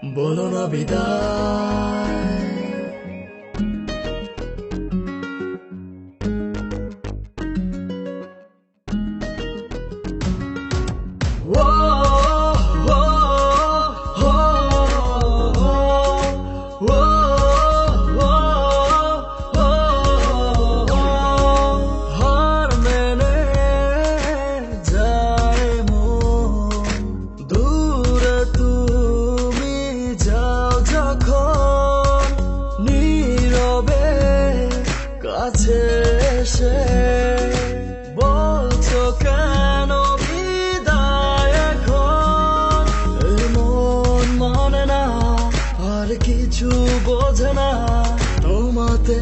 বলো না বিদায়। ও ও ও ও হার মেনে যায় মন, দূরে তুমি যাও যখন, নীরবে কাছে এসে বলছো কেন বিদায় এখন। এই মন মানে না আর কিছু বোঝে না, তোমাতে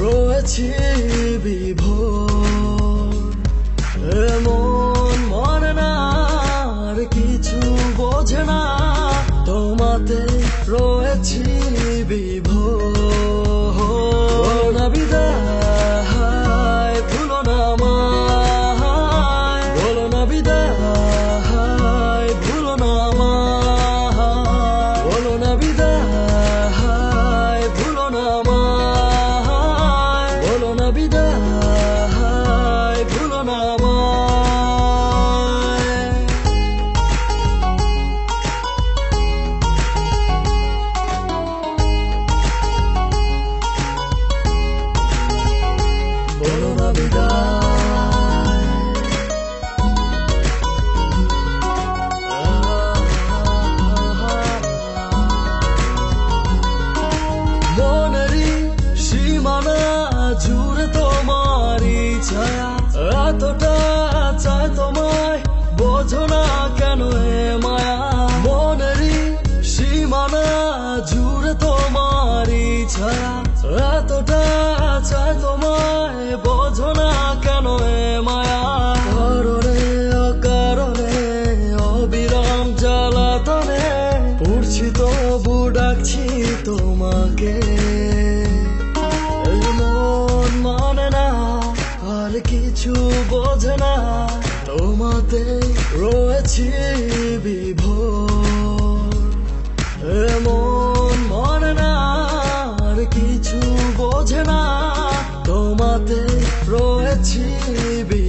রয়েছি বিভোর। মন মানে না আর কিছু বোঝে না, তোমাতে রয়েছি বিভোর। না বিদায়, ভুলো না আমায়, বলো না বিদায়, ভুলো না আমায়, বলো না বিদায়, ভুলো না আমায়, বলো না বিদায়, ভুলো না আমায়। বলো না বিদায়। মনেরই সীমানা জুড়ে তোমারই ছায়া, এতটা চায় তোমায়, বোঝো না কেন এ মায়া। মনেরই সীমানা জুড়ে তোমারই ছায়া, এতটা চায় তোমায়, বোঝো না কেন এ মায়া। কারণে অকারণে অবিরাম জ্বালাতনে পড়ছি তবু ডাকছি তোমাকে। এই মন মানে না আর কিছু বোঝে না, তোমাতে রয়েছি বিভোর। মন মানে না আর কিছু বোঝে না, তোমাতে রয়েছি বিভোর।